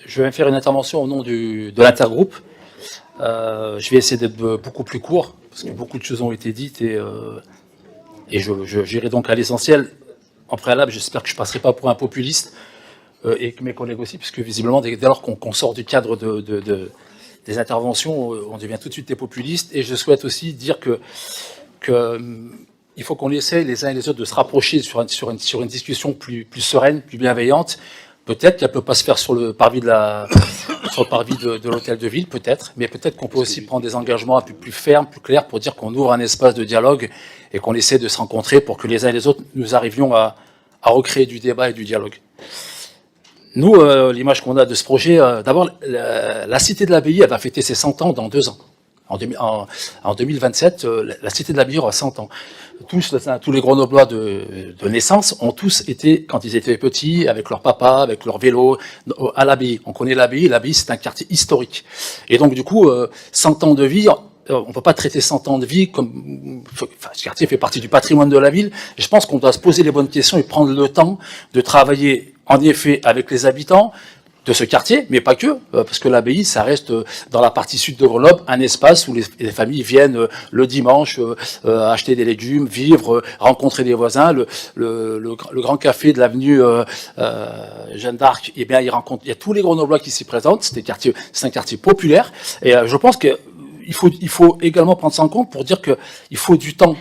Je vais faire une intervention au nom de l'intergroupe. Je vais essayer d'être beaucoup plus court, parce que beaucoup de choses ont été dites, et j'irai donc à l'essentiel. En préalable, j'espère que je ne passerai pas pour un populiste, et que mes collègues aussi, puisque visiblement, dès lors qu'on sort du cadre des interventions, on devient tout de suite des populistes. Et je souhaite aussi dire que il faut qu'on essaye les uns et les autres de se rapprocher sur une discussion plus sereine, plus bienveillante. Peut-être qu'elle ne peut pas se faire sur le parvis de l'hôtel de ville, peut-être, mais peut-être qu'on peut aussi prendre des engagements un peu plus fermes, plus clairs, pour dire qu'on ouvre un espace de dialogue et qu'on essaie de se rencontrer pour que les uns et les autres, nous arrivions à recréer du débat et du dialogue. Nous, l'image qu'on a de ce projet, d'abord, la Cité de l'Abbaye, elle va fêter ses 100 ans dans 2 ans. En 2027, la Cité de l'Abbaye aura 100 ans. Tous les Grenoblois de naissance ont tous été, quand ils étaient petits, avec leur papa, avec leur vélo, à l'Abbaye. On connaît l'Abbaye. L'Abbaye, c'est un quartier historique. Et donc, du coup, 100 ans de vie, on ne peut pas traiter 100 ans de vie comme... Enfin, ce quartier fait partie du patrimoine de la ville. Et je pense qu'on doit se poser les bonnes questions et prendre le temps de travailler, en effet, avec les habitants de ce quartier, mais pas que, parce que l'Abbaye, ça reste dans la partie sud de Grenoble un espace où les familles viennent le dimanche acheter des légumes, vivre, rencontrer des voisins. Le grand café de l'avenue Jeanne d'Arc, eh bien, il y a tous les Grenoblois qui s'y présentent. C'est un quartier populaire, et je pense que il faut également prendre ça en compte pour dire que il faut du temps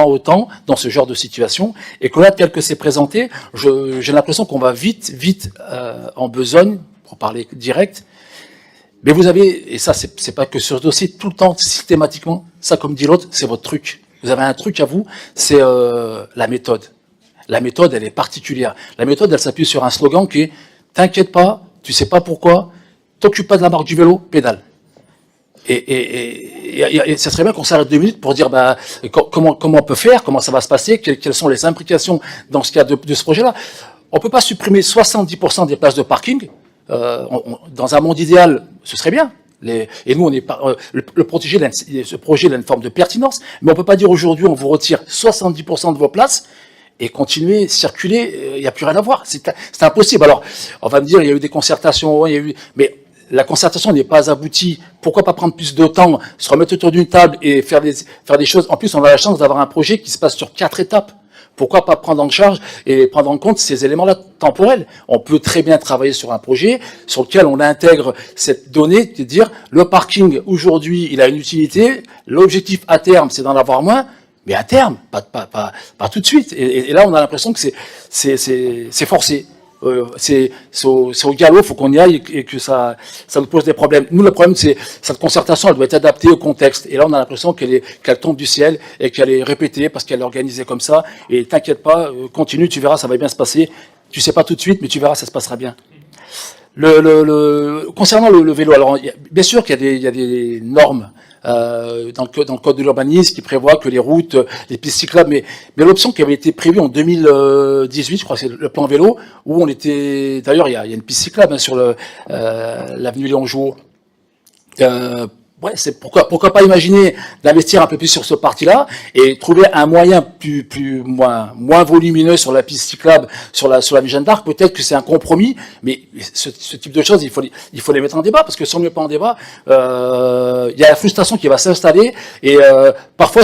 au temps dans ce genre de situation, et que là, tel que c'est présenté, j'ai l'impression qu'on va vite en besogne, pour parler direct. Mais vous avez, et ça c'est pas que sur ce dossier, tout le temps, systématiquement, ça comme dit l'autre, c'est votre truc. Vous avez un truc à vous, c'est la méthode. La méthode, elle est particulière. La méthode, elle s'appuie sur un slogan qui est « T'inquiète pas, tu sais pas pourquoi, t'occupe pas de la marque du vélo, pédale ». Et ça serait bien qu'on s'arrête 2 minutes pour dire comment on peut faire, comment ça va se passer, quelles sont les implications dans ce cas de ce projet-là. On peut pas supprimer 70% des places de parking. Dans un monde idéal, ce serait bien. Et nous, on est pas, le projet a une forme de pertinence, mais on peut pas dire aujourd'hui on vous retire 70% de vos places et continuer, circuler, il n'y a plus rien à voir. C'est impossible. Alors, on va me dire, il y a eu des concertations, mais la concertation n'est pas aboutie. Pourquoi pas prendre plus de temps, se remettre autour d'une table et faire des choses. En plus, on a la chance d'avoir un projet qui se passe sur 4 étapes. Pourquoi pas prendre en charge et prendre en compte ces éléments-là temporels? On peut très bien travailler sur un projet sur lequel on intègre cette donnée, de dire le parking aujourd'hui, il a une utilité. L'objectif à terme, c'est d'en avoir moins. Mais à terme, pas tout de suite. Et là, on a l'impression que c'est forcé. C'est au galop, faut qu'on y aille et que ça nous pose des problèmes. Nous, le problème, c'est cette concertation, elle doit être adaptée au contexte. Et là, on a l'impression qu'elle tombe du ciel et qu'elle est répétée parce qu'elle est organisée comme ça. Et t'inquiète pas, continue, tu verras, ça va bien se passer. Tu sais pas tout de suite, mais tu verras, ça se passera bien. Concernant le vélo, alors bien sûr qu'il y a des normes dans le code de l'urbanisme qui prévoit que les routes, les pistes cyclables, mais l'option qui avait été prévue en 2018, je crois que c'est le plan vélo, où on était, d'ailleurs il y a une piste cyclable sur l'avenue Léon Jouot. Ouais, c'est pourquoi pas imaginer d'investir un peu plus sur ce parti-là et trouver un moyen moins volumineux sur la piste cyclable, sur l'avenue Jeanne d'Arc. Peut-être que c'est un compromis, mais ce type de choses, il faut les mettre en débat, parce que si on ne met pas en débat, il y a la frustration qui va s'installer, et parfois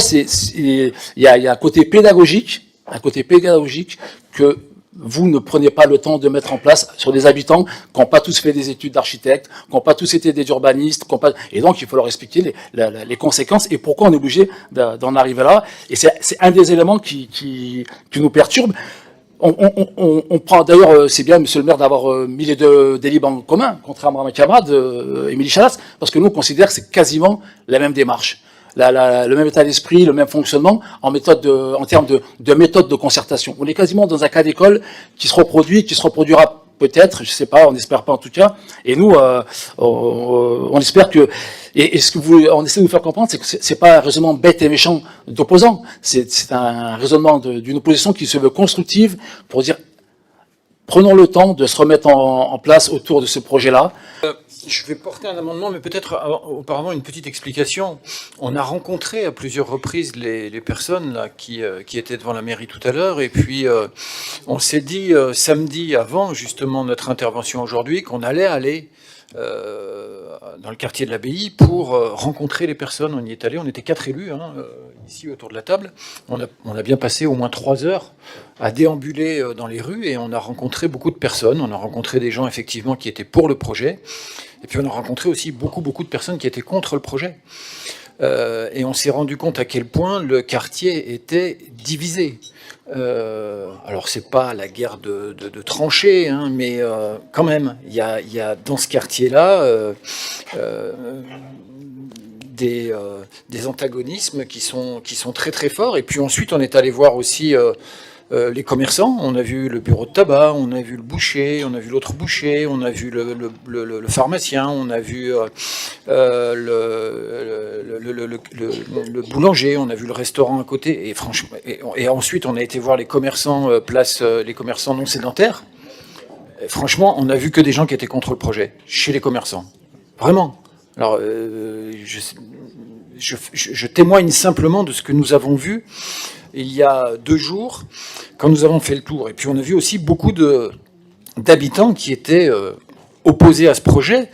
il y a un côté pédagogique que vous ne prenez pas le temps de mettre en place sur des habitants qui n'ont pas tous fait des études d'architectes, qui n'ont pas tous été des urbanistes, et donc il faut leur expliquer les conséquences et pourquoi on est obligé d'en arriver là. Et c'est un des éléments qui nous perturbe. On prend d'ailleurs, c'est bien, monsieur le maire, d'avoir mis les deux délibres en commun, contrairement à ma camarade, Émilie Chalas, parce que nous on considère que c'est quasiment la même démarche. Le même état d'esprit, le même fonctionnement en termes de méthode de concertation. On est quasiment dans un cas d'école qui se reproduira peut-être, je sais pas, on n'espère pas en tout cas. Et nous, on espère que, et ce que on essaie de nous faire comprendre, c'est que c'est pas un raisonnement bête et méchant d'opposants. C'est un raisonnement d'une opposition qui se veut constructive pour dire, prenons le temps de se remettre en place autour de ce projet-là. Je vais porter un amendement, mais peut-être auparavant une petite explication. On a rencontré à plusieurs reprises les personnes là, qui étaient devant la mairie tout à l'heure, et puis on s'est dit samedi avant justement notre intervention aujourd'hui qu'on allait aller dans le quartier de l'Abbaye pour rencontrer les personnes. On y est allé, on était 4 élus ici autour de la table. On a bien passé au moins 3 heures à déambuler dans les rues et on a rencontré beaucoup de personnes. On a rencontré des gens effectivement qui étaient pour le projet. Et puis on a rencontré aussi beaucoup de personnes qui étaient contre le projet. Et on s'est rendu compte à quel point le quartier était divisé. Alors c'est pas la guerre de tranchées, hein, mais quand même, il y a dans ce quartier-là des antagonismes qui sont très forts. Et puis ensuite, on est allé voir aussi les commerçants. On a vu le bureau de tabac, on a vu le boucher, on a vu l'autre boucher, on a vu le pharmacien, on a vu le boulanger, on a vu le restaurant à côté. Et franchement, et ensuite, on a été voir les commerçants les commerçants non sédentaires. Et franchement, on a vu que des gens qui étaient contre le projet chez les commerçants. Vraiment. Alors, je témoigne simplement de ce que nous avons vu il y a 2 jours, quand nous avons fait le tour. Et puis on a vu aussi beaucoup d'habitants qui étaient opposés à ce projet,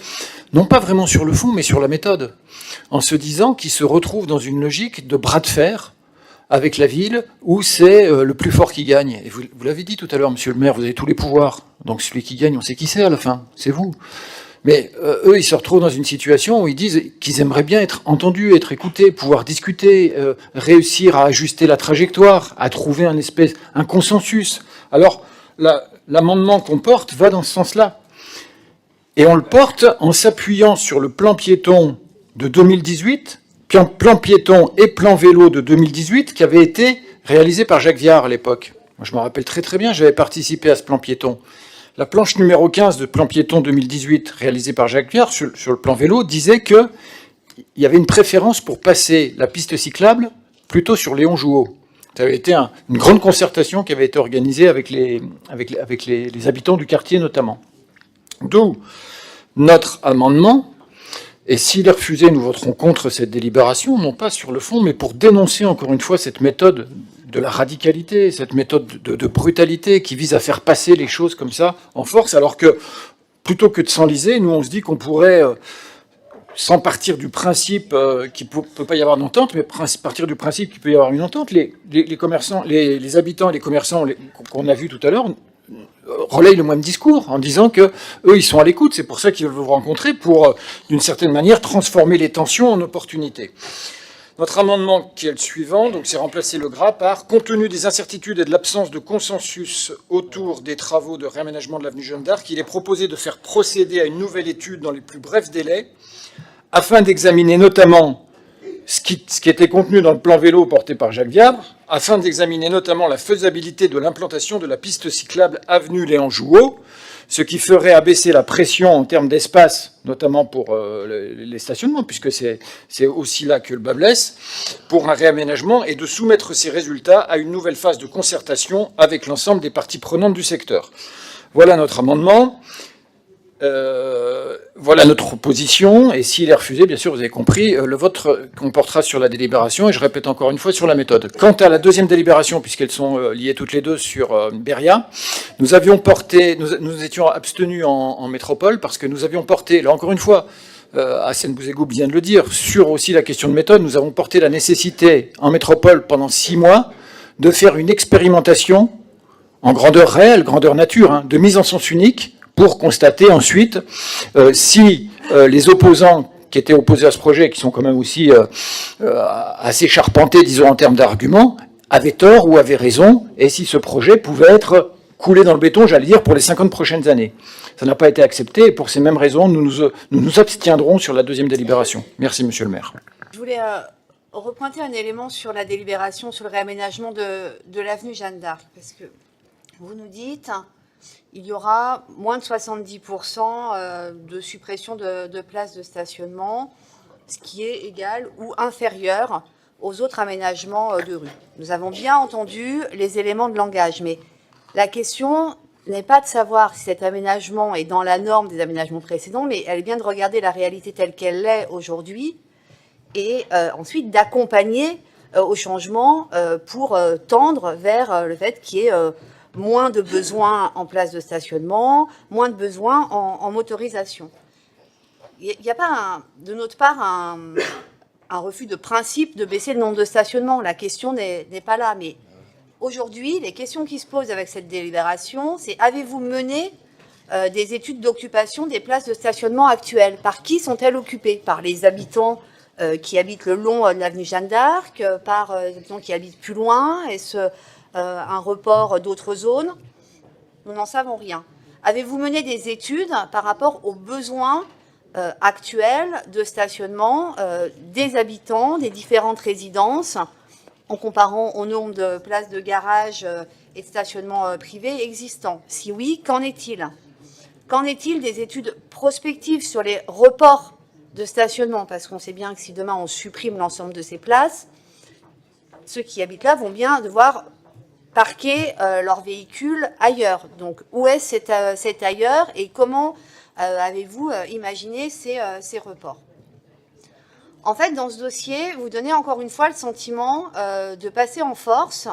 non pas vraiment sur le fond, mais sur la méthode, en se disant qu'ils se retrouvent dans une logique de bras de fer avec la ville, où c'est le plus fort qui gagne. Et vous l'avez dit tout à l'heure, monsieur le maire, vous avez tous les pouvoirs. Donc celui qui gagne, on sait qui c'est à la fin, c'est vous. Mais eux, ils se retrouvent dans une situation où ils disent qu'ils aimeraient bien être entendus, être écoutés, pouvoir discuter, réussir à ajuster la trajectoire, à trouver un consensus. Alors, l'amendement qu'on porte va dans ce sens-là. Et on le porte en s'appuyant sur le plan piéton de 2018, plan piéton et plan vélo de 2018, qui avait été réalisé par Jacques Viard à l'époque. Moi, je me rappelle très bien, j'avais participé à ce plan piéton. La planche numéro 15 de plan piéton 2018, réalisée par Jacques Viard sur le plan vélo, disait qu'il y avait une préférence pour passer la piste cyclable plutôt sur Léon Jouot. Ça avait été une grande concertation qui avait été organisée avec les habitants du quartier notamment. D'où notre amendement, et s'il est refusé, nous voterons contre cette délibération, non pas sur le fond, mais pour dénoncer encore une fois cette méthode de la radicalité, cette méthode de brutalité qui vise à faire passer les choses comme ça en force, alors que plutôt que de s'enliser, nous on se dit qu'on pourrait, sans partir du principe qu'il ne peut pas y avoir d'entente, mais partir du principe qu'il peut y avoir une entente, les commerçants, les habitants et les commerçants qu'on a vus tout à l'heure relayent le même discours en disant que eux ils sont à l'écoute, c'est pour ça qu'ils veulent vous rencontrer pour d'une certaine manière transformer les tensions en opportunités. Notre amendement, qui est le suivant, donc c'est remplacer le gras par « Compte tenu des incertitudes et de l'absence de consensus autour des travaux de réaménagement de l'avenue Jeanne d'Arc, il est proposé de faire procéder à une nouvelle étude dans les plus brefs délais afin d'examiner notamment ce qui était contenu dans le plan vélo porté par Jacques Viard, afin d'examiner notamment la faisabilité de l'implantation de la piste cyclable avenue Léon Jouot, ce qui ferait abaisser la pression en termes d'espace, notamment pour les stationnements, puisque c'est aussi là que le bât blesse, pour un réaménagement, et de soumettre ces résultats à une nouvelle phase de concertation avec l'ensemble des parties prenantes du secteur. Voilà notre amendement. Voilà notre position, et s'il est refusé, bien sûr, vous avez compris, le vote qu'on portera sur la délibération, et je répète encore une fois sur la méthode. Quant à la deuxième délibération, puisqu'elles sont liées toutes les deux sur Beria, nous étions abstenus en métropole, parce que nous avions porté, là encore une fois, Hassane Bouzegou vient de le dire, sur aussi la question de méthode, nous avons porté la nécessité en métropole pendant 6 mois de faire une expérimentation en grandeur réelle, grandeur nature, de mise en sens unique, pour constater ensuite si les opposants qui étaient opposés à ce projet, qui sont quand même aussi assez charpentés, disons, en termes d'arguments, avaient tort ou avaient raison, et si ce projet pouvait être coulé dans le béton, j'allais dire, pour les 50 prochaines années. Ça n'a pas été accepté, et pour ces mêmes raisons, nous nous abstiendrons sur la deuxième délibération. Merci, monsieur le maire. Je voulais repointer un élément sur la délibération, sur le réaménagement de l'avenue Jeanne d'Arc, parce que vous nous dites... il y aura moins de 70% de suppression de places de stationnement, ce qui est égal ou inférieur aux autres aménagements de rue. Nous avons bien entendu les éléments de langage, mais la question n'est pas de savoir si cet aménagement est dans la norme des aménagements précédents, mais elle est bien de regarder la réalité telle qu'elle est aujourd'hui et ensuite d'accompagner au changement pour tendre vers le fait qu'il y ait moins de besoins en place de stationnement, moins de besoins en motorisation. Il n'y a pas, de notre part, un refus de principe de baisser le nombre de stationnements. La question n'est pas là. Mais aujourd'hui, les questions qui se posent avec cette délibération, c'est avez-vous mené des études d'occupation des places de stationnement actuelles? Par qui sont-elles occupées? Par les habitants qui habitent le long de l'avenue Jeanne d'Arc, par les habitants qui habitent plus loin? Est-ce un report d'autres zones? Nous n'en savons rien. Avez-vous mené des études par rapport aux besoins actuels de stationnement des habitants des différentes résidences en comparant au nombre de places de garage et de stationnement privé existants? Si oui, qu'en est-il? Qu'en est-il des études prospectives sur les reports de stationnement? Parce qu'on sait bien que si demain on supprime l'ensemble de ces places, ceux qui habitent là vont bien devoir parquer leurs véhicules ailleurs. Donc où est cet ailleurs et comment avez-vous imaginé ces reports? En fait, dans ce dossier, vous donnez encore une fois le sentiment de passer en force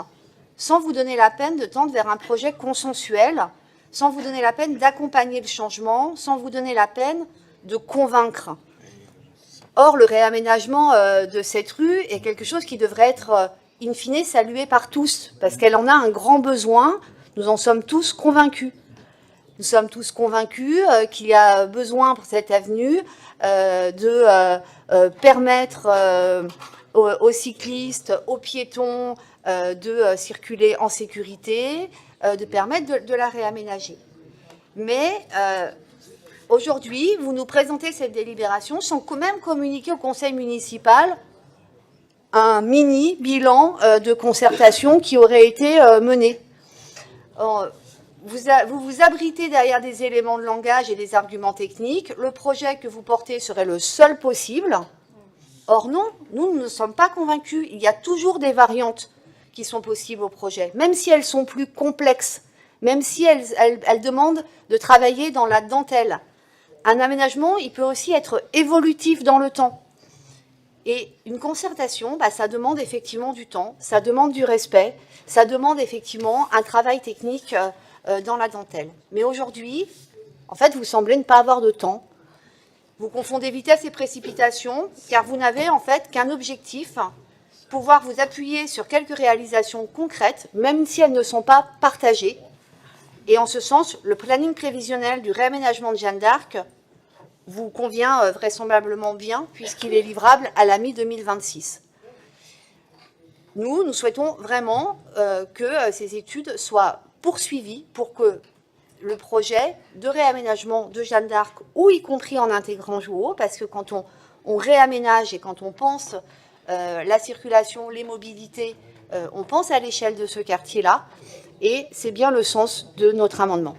sans vous donner la peine de tendre vers un projet consensuel, sans vous donner la peine d'accompagner le changement, sans vous donner la peine de convaincre. Or, le réaménagement de cette rue est quelque chose qui devrait être, in fine, salué par tous, parce qu'elle en a un grand besoin. Nous en sommes tous convaincus. Nous sommes tous convaincus qu'il y a besoin pour cette avenue de permettre aux cyclistes, aux piétons de circuler en sécurité, de permettre de la réaménager. Mais aujourd'hui, vous nous présentez cette délibération sans quand même communiquer au conseil municipal un mini bilan de concertation qui aurait été mené. Vous vous abritez derrière des éléments de langage et des arguments techniques. Le projet que vous portez serait le seul possible. Or non, nous ne sommes pas convaincus. Il y a toujours des variantes qui sont possibles au projet, même si elles sont plus complexes, même si elles demandent de travailler dans la dentelle. Un aménagement, il peut aussi être évolutif dans le temps. Et une concertation, ça demande effectivement du temps, ça demande du respect, ça demande effectivement un travail technique dans la dentelle. Mais aujourd'hui, en fait, vous semblez ne pas avoir de temps. Vous confondez vitesse et précipitation, car vous n'avez en fait qu'un objectif, pouvoir vous appuyer sur quelques réalisations concrètes, même si elles ne sont pas partagées. Et en ce sens, le planning prévisionnel du réaménagement de Jeanne d'Arc vous convient vraisemblablement bien, puisqu'il est livrable à la mi-2026. Nous souhaitons vraiment que ces études soient poursuivies pour que le projet de réaménagement de Jeanne d'Arc, ou y compris en intégrant Jouhaud, parce que quand on réaménage et quand on pense la circulation, les mobilités, on pense à l'échelle de ce quartier-là, et c'est bien le sens de notre amendement.